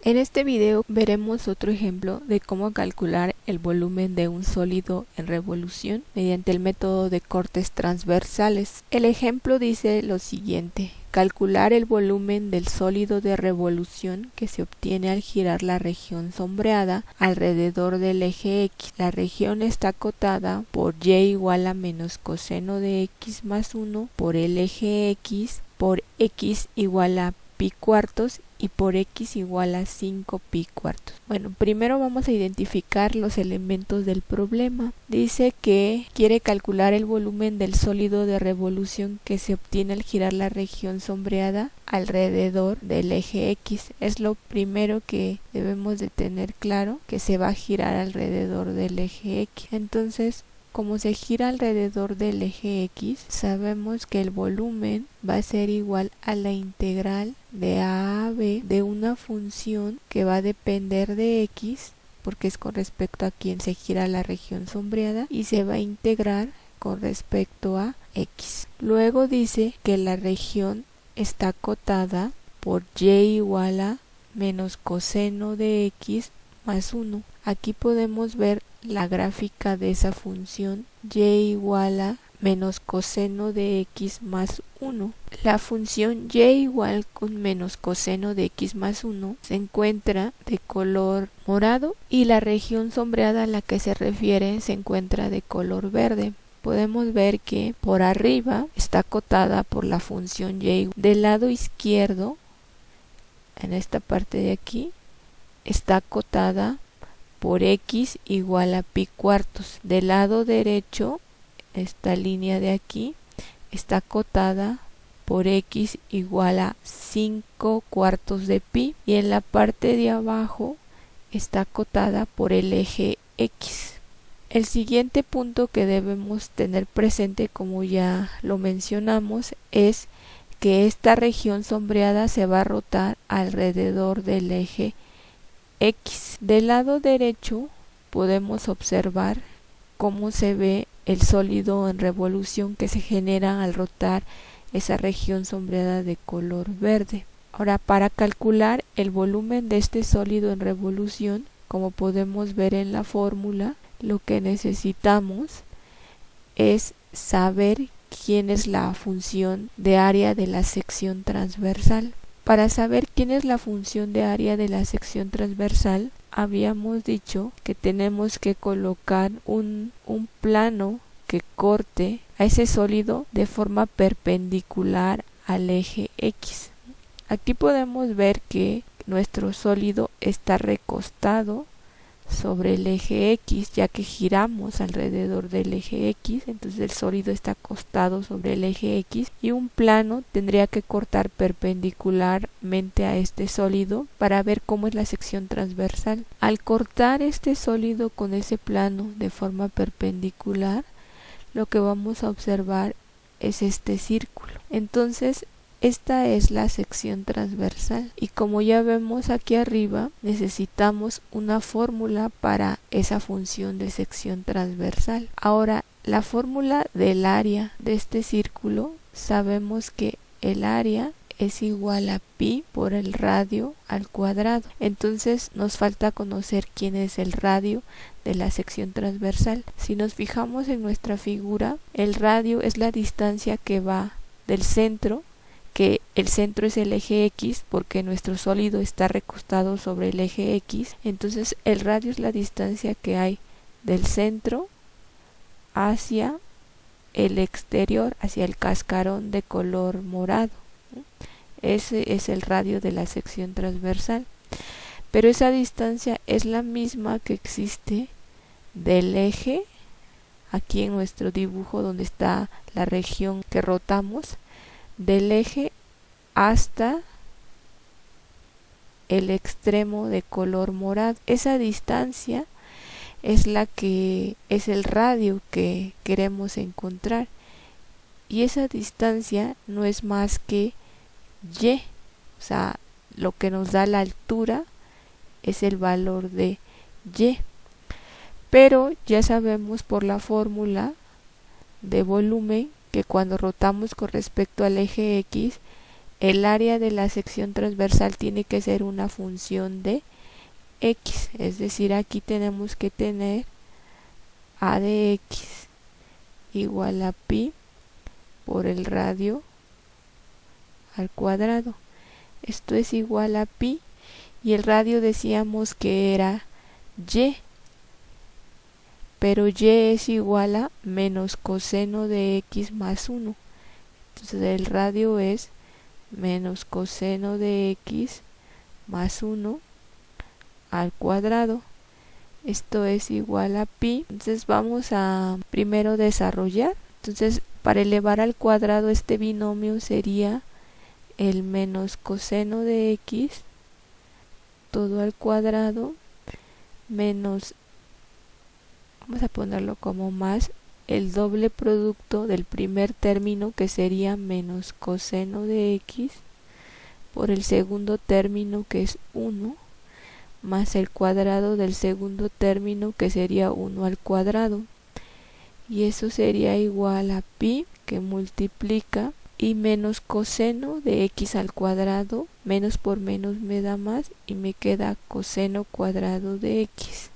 En este video veremos otro ejemplo de cómo calcular el volumen de un sólido en revolución mediante el método de cortes transversales. El ejemplo dice lo siguiente: calcular el volumen del sólido de revolución que se obtiene al girar la región sombreada alrededor del eje X. La región está acotada por Y igual a menos coseno de X más 1 por el eje X por X igual a pi cuartos y por X igual a 5 pi cuartos. Bueno, primero vamos a identificar los elementos del problema. Dice que quiere calcular el volumen del sólido de revolución que se obtiene al girar la región sombreada alrededor del eje X. Es lo primero que debemos de tener claro, que se va a girar alrededor del eje X. Entonces, como se gira alrededor del eje X, sabemos que el volumen va a ser igual a la integral de a b de una función que va a depender de X, porque es con respecto a quien se gira la región sombreada, y se va a integrar con respecto a X. Luego dice que la región está acotada por Y igual a menos coseno de X más 1. Aquí podemos ver la gráfica de esa función y igual a menos coseno de x más 1. La función y igual con menos coseno de x más 1 se encuentra de color morado y la región sombreada a la que se refiere se encuentra de color verde. Podemos ver que por arriba está acotada por la función y. Del lado izquierdo, en esta parte de aquí, está acotada por X igual a pi cuartos. Del lado derecho, esta línea de aquí está acotada por X igual a 5 cuartos de pi, y en la parte de abajo está acotada por el eje X. El siguiente punto que debemos tener presente, como ya lo mencionamos, es que esta región sombreada se va a rotar alrededor del eje X. Del lado derecho podemos observar cómo se ve el sólido en revolución que se genera al rotar esa región sombreada de color verde. Ahora, para calcular el volumen de este sólido en revolución, como podemos ver en la fórmula, lo que necesitamos es saber quién es la función de área de la sección transversal. Para saber quién es la función de área de la sección transversal, habíamos dicho que tenemos que colocar un plano que corte a ese sólido de forma perpendicular al eje X. Aquí podemos ver que nuestro sólido está recostado sobre el eje X, ya que giramos alrededor del eje X, entonces el sólido está acostado sobre el eje X, y un plano tendría que cortar perpendicularmente a este sólido para ver cómo es la sección transversal. Al cortar este sólido con ese plano de forma perpendicular, lo que vamos a observar es este círculo. Entonces, esta es la sección transversal, y como ya vemos aquí arriba, necesitamos una fórmula para esa función de sección transversal. Ahora, la fórmula del área de este círculo, sabemos que el área es igual a pi por el radio al cuadrado. Entonces nos falta conocer quién es el radio de la sección transversal. Si nos fijamos en nuestra figura, el radio es la distancia que va del centro, que el centro es el eje X porque nuestro sólido está recostado sobre el eje X. Entonces el radio es la distancia que hay del centro hacia el exterior, hacia el cascarón de color morado. Ese es el radio de la sección transversal, pero esa distancia es la misma que existe del eje, aquí en nuestro dibujo donde está la región que rotamos, del eje hasta el extremo de color morado. Esa distancia es la que es el radio que queremos encontrar, y esa distancia no es más que y, o sea, lo que nos da la altura es el valor de y, pero ya sabemos por la fórmula de volumen que cuando rotamos con respecto al eje X, el área de la sección transversal tiene que ser una función de x, es decir, aquí tenemos que tener a de x igual a pi por el radio al cuadrado. Esto es igual a pi y el radio decíamos que era y, pero y es igual a menos coseno de x más 1. Entonces el radio es menos coseno de x más 1 al cuadrado. Esto es igual a pi. Entonces vamos a primero desarrollar. Entonces para elevar al cuadrado este binomio sería el menos coseno de x todo al cuadrado menos, vamos a ponerlo como más, el doble producto del primer término, que sería menos coseno de x, por el segundo término, que es 1, más el cuadrado del segundo término, que sería 1 al cuadrado. Y eso sería igual a pi, que multiplica, y menos coseno de x al cuadrado, menos por menos me da más, y me queda coseno cuadrado de x.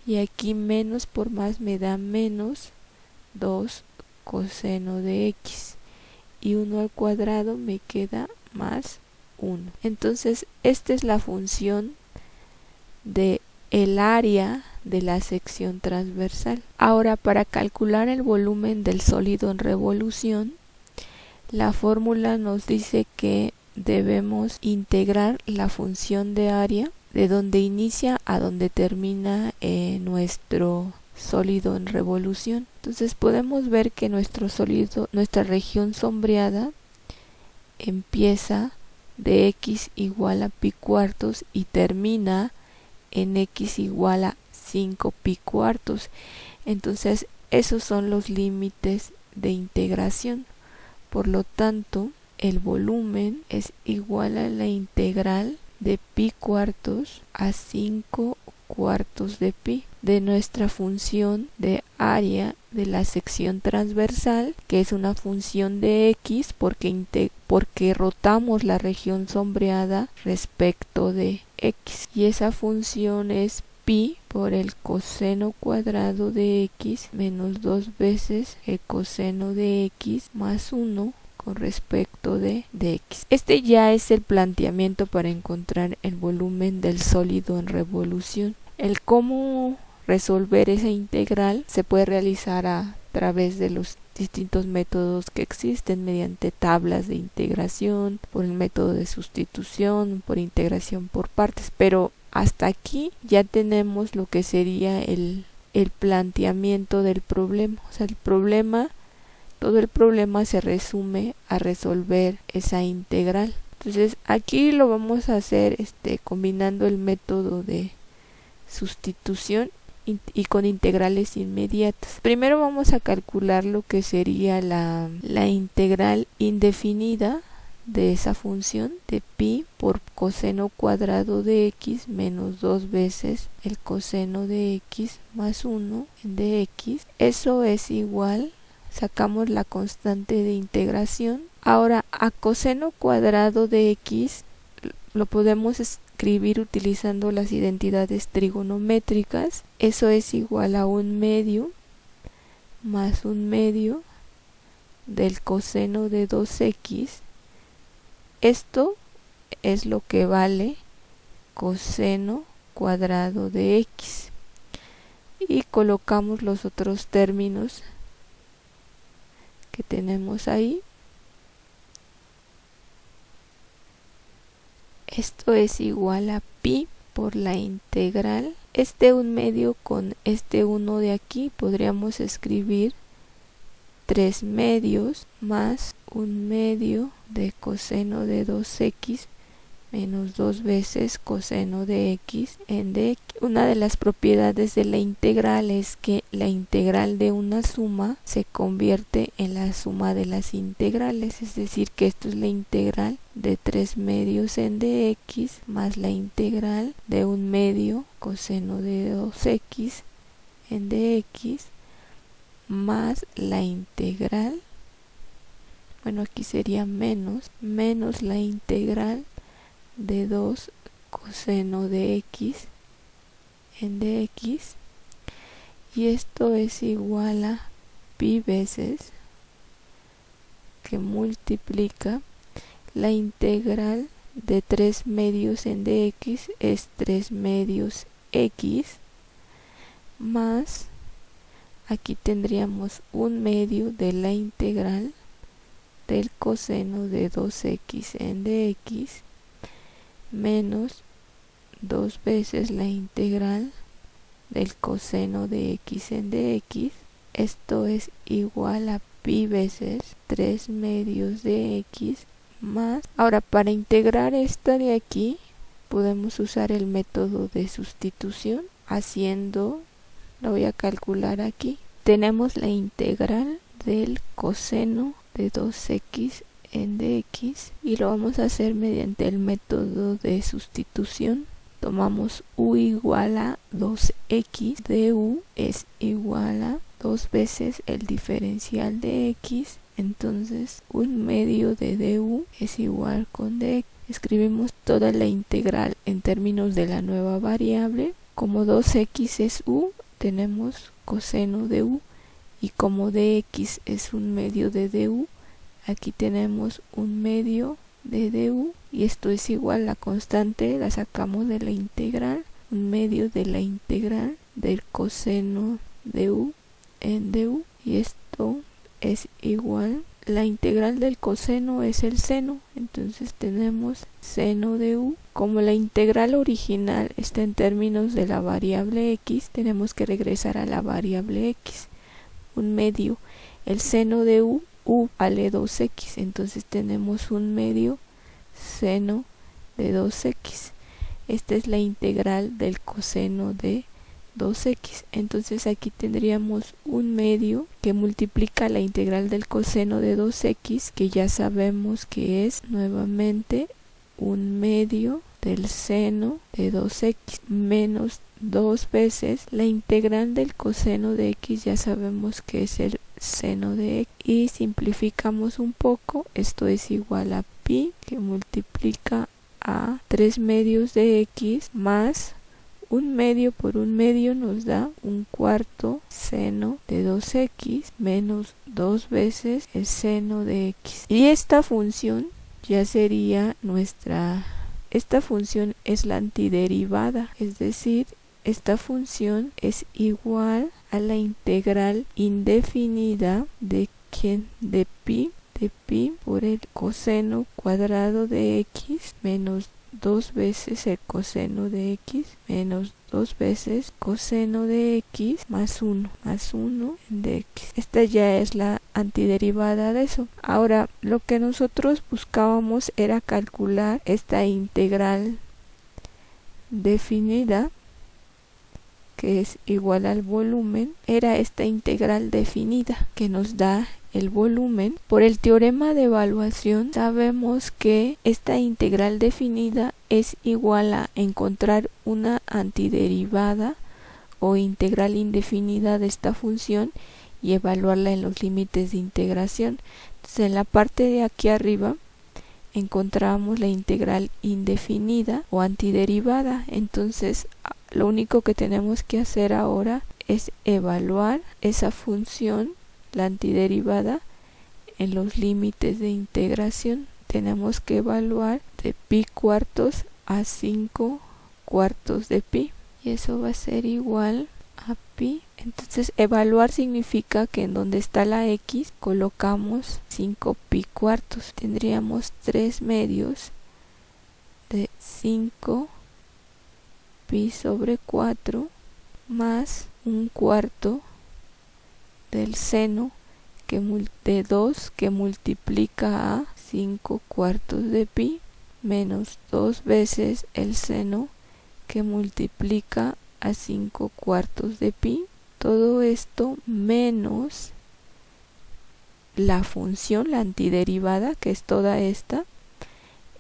Y aquí menos por más me da menos 2 coseno de x. Y 1 al cuadrado me queda más 1. Entonces esta es la función de el área de la sección transversal. Ahora, para calcular el volumen del sólido en revolución, la fórmula nos dice que debemos integrar la función de área de donde inicia a donde termina nuestro sólido en revolución. Entonces podemos ver que nuestro sólido, nuestra región sombreada, empieza de x igual a pi cuartos y termina en x igual a 5 pi cuartos. Entonces esos son los límites de integración. Por lo tanto, el volumen es igual a la integral de pi cuartos a 5 cuartos de pi de nuestra función de área de la sección transversal, que es una función de x porque rotamos la región sombreada respecto de x, y esa función es pi por el coseno cuadrado de x menos 2 veces el coseno de x más 1 con respecto de x. Este ya es el planteamiento para encontrar el volumen del sólido en revolución. El cómo resolver esa integral se puede realizar a través de los distintos métodos que existen, mediante tablas de integración, por el método de sustitución, por integración por partes, pero hasta aquí ya tenemos lo que sería el planteamiento del problema. O sea, todo el problema se resume a resolver esa integral. Entonces aquí lo vamos a hacer combinando el método de sustitución y con integrales inmediatas. Primero vamos a calcular lo que sería la integral indefinida de esa función de pi por coseno cuadrado de x menos 2 veces el coseno de x más 1 de x. Eso es igual, sacamos la constante de integración. Ahora, a coseno cuadrado de x lo podemos escribir utilizando las identidades trigonométricas. Eso es igual a 1/2 más 1/2 del coseno de 2x. Esto es lo que vale coseno cuadrado de x. Y colocamos los otros términos que tenemos ahí. Esto es igual a pi por la integral. 1/2 con 1 de aquí podríamos escribir 3/2 más 1/2 de coseno de 2x menos 2 veces coseno de x en dx. Una de las propiedades de la integral es que la integral de una suma se convierte en la suma de las integrales, es decir, que esto es la integral de 3/2 en dx más la integral de 1/2 coseno de 2x en dx más la integral bueno, aquí sería menos la integral de 2 coseno de x en dx, y esto es igual a pi veces que multiplica la integral de 3 medios en dx, es 3 medios x, más aquí tendríamos 1 medio de la integral del coseno de 2x en dx, menos 2 veces la integral del coseno de x en dx. Esto es igual a pi veces 3 medios de x más. Ahora, para integrar esta de aquí podemos usar el método de sustitución haciendo, lo voy a calcular aquí. Tenemos la integral del coseno de 2x en dx y lo vamos a hacer mediante el método de sustitución. Tomamos u igual a 2x, du es igual a 2 veces el diferencial de x, entonces 1 medio de du es igual con dx. Escribimos toda la integral en términos de la nueva variable. Como 2x es u, tenemos coseno de u, y como dx es 1 medio de du, aquí tenemos 1 medio de du, y esto es igual, la constante la sacamos de la integral, 1 medio de la integral del coseno de u en du, y esto es igual, la integral del coseno es el seno, entonces tenemos seno de u. Como la integral original está en términos de la variable x, tenemos que regresar a la variable x, 1 medio, el seno de u vale 2x, entonces tenemos 1 medio seno de 2x. Esta es la integral del coseno de 2x, entonces aquí tendríamos 1 medio que multiplica la integral del coseno de 2x, que ya sabemos que es nuevamente 1 medio del seno de 2x, menos 2 veces la integral del coseno de x, ya sabemos que es el seno de x, y simplificamos un poco, esto es igual a pi que multiplica a 3 medios de x más 1 medio por 1 medio nos da 1/4 seno de 2x menos 2 veces el seno de x, y esta función ya sería esta función es la antiderivada, es decir, esta función es igual a la integral indefinida de pi por el coseno cuadrado de x menos 2 veces el coseno de x menos 2 veces coseno de x más 1 de x. Esta ya es la antiderivada de eso. Ahora, lo que nosotros buscábamos era calcular esta integral definida, que es igual al volumen. Era esta integral definida que nos da el volumen. Por el teorema de evaluación sabemos que esta integral definida es igual a encontrar una antiderivada o integral indefinida de esta función y evaluarla en los límites de integración. Entonces, en la parte de aquí arriba encontramos la integral indefinida o antiderivada. Entonces, lo único que tenemos que hacer ahora es evaluar esa función, la antiderivada, en los límites de integración. Tenemos que evaluar de pi cuartos a 5 cuartos de pi, y eso va a ser igual a pi. Entonces, evaluar significa que en donde está la x colocamos 5 pi cuartos. Tendríamos 3 medios de 5 pi sobre 4 más 1/4 del seno de 2 que multiplica a 5 cuartos de pi menos 2 veces el seno que multiplica a 5 cuartos de pi. Todo esto menos la función, la antiderivada, que es toda esta,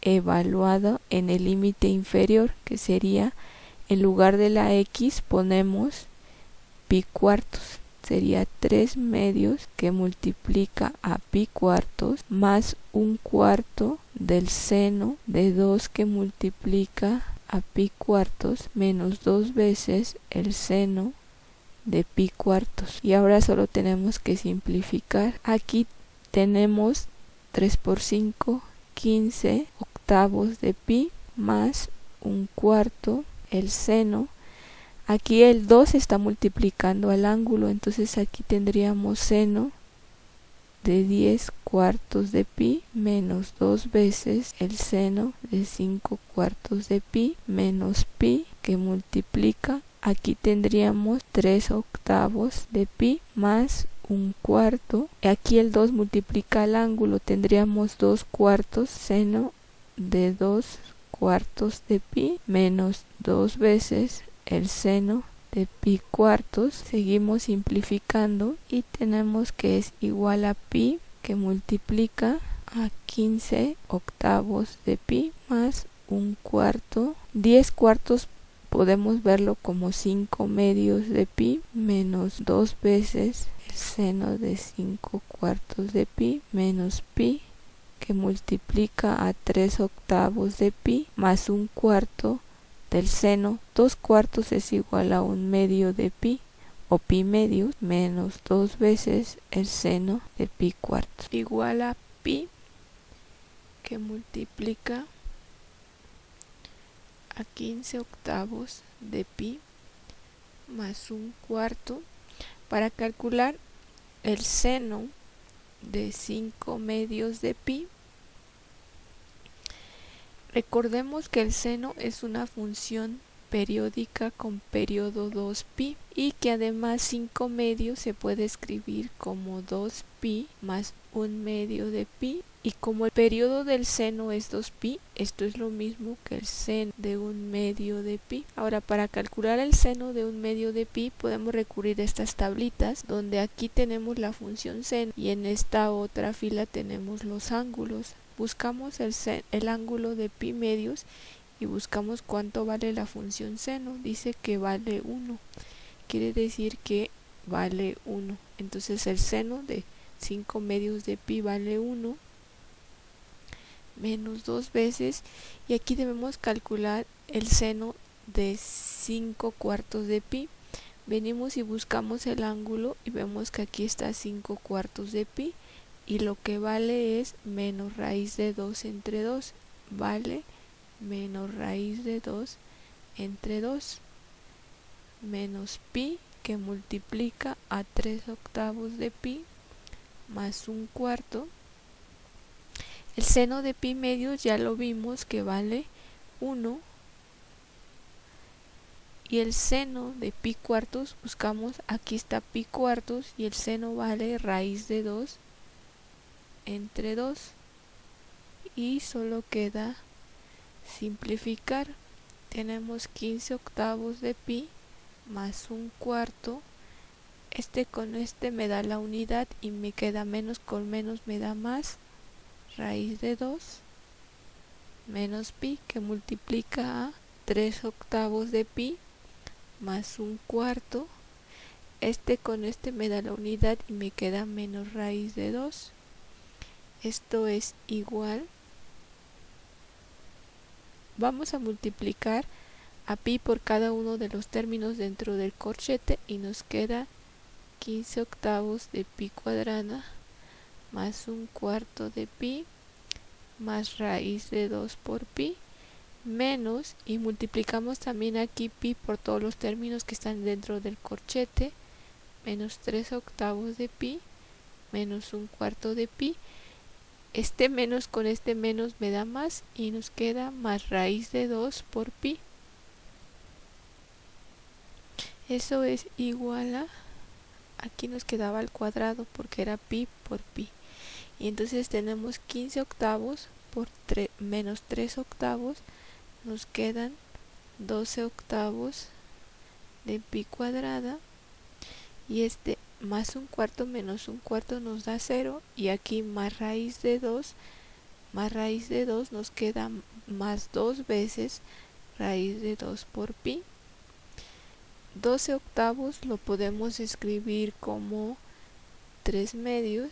evaluada en el límite inferior, que sería, en lugar de la x ponemos pi cuartos. sería 3 medios que multiplica a pi cuartos más 1/4 del seno de 2 que multiplica a pi cuartos menos 2 veces el seno de pi cuartos. Y ahora solo tenemos que simplificar. Aquí tenemos 3 por 5, 15 octavos de pi más 1/4 el seno. Aquí el 2 está multiplicando al ángulo, entonces aquí tendríamos seno de 10 cuartos de pi menos 2 veces el seno de 5 cuartos de pi menos pi que multiplica. Aquí tendríamos 3 octavos de pi más 1/4. Aquí el 2 multiplica al ángulo, tendríamos 2 cuartos seno de 2 cuartos de pi menos 2 veces el seno de pi cuartos. Seguimos simplificando y tenemos que es igual a pi que multiplica a 15 octavos de pi más 1/4. 10 cuartos podemos verlo como 5 medios de pi menos 2 veces el seno de 5 cuartos de pi menos pi que multiplica a 3 octavos de pi más 1/4 del seno. 2 cuartos es igual a 1 medio de pi o pi medios menos 2 veces el seno de pi cuartos igual a pi que multiplica a 15 octavos de pi más 1/4. Para calcular el seno de 5 medios de pi, recordemos que el seno es una función periódica con periodo 2pi y que además 5 medios se puede escribir como 2pi más 1 medio de pi, y como el periodo del seno es 2pi, esto es lo mismo que el seno de 1 medio de pi. Ahora, para calcular el seno de 1 medio de pi podemos recurrir a estas tablitas, donde aquí tenemos la función seno y en esta otra fila tenemos los ángulos. Buscamos el ángulo de pi medios y buscamos cuánto vale la función seno. Dice que vale 1, quiere decir que vale 1. Entonces el seno de 5 medios de pi vale 1 menos 2 veces, y aquí debemos calcular el seno de 5 cuartos de pi. Venimos y buscamos el ángulo y vemos que aquí está 5 cuartos de pi y lo que vale es menos raíz de 2 entre 2, vale menos raíz de 2 entre 2 menos pi que multiplica a 3 octavos de pi más 1/4. El seno de pi medios ya lo vimos que vale 1, y el seno de pi cuartos buscamos, aquí está pi cuartos y el seno vale raíz de 2 entre 2 y solo queda simplificar. Tenemos 15 octavos de pi más 1/4. Este con este me da la unidad y me queda menos con menos me da más, raíz de 2 menos pi que multiplica a 3 octavos de pi más 1/4. Este con este me da la unidad y me queda menos raíz de 2. Esto es igual. Vamos a multiplicar a pi por cada uno de los términos dentro del corchete y nos queda 15 octavos de pi cuadrada más 1/4 de pi más raíz de 2 por pi menos, y multiplicamos también aquí pi por todos los términos que están dentro del corchete, menos 3 octavos de pi menos 1/4 de pi. Este menos con este menos me da más y nos queda más raíz de 2 por pi. Eso es igual a, aquí nos quedaba al cuadrado porque era pi por pi. Y entonces tenemos 15 octavos por menos 3 octavos, nos quedan 12 octavos de pi cuadrada, y este más 1/4 menos 1/4 nos da 0, y aquí más raíz de 2 nos queda más 2 veces raíz de 2 por pi. 12 octavos lo podemos escribir como 3 medios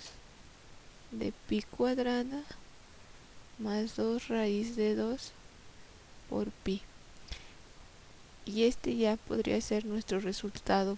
de pi cuadrada más 2 raíz de 2 por pi. Y este ya podría ser nuestro resultado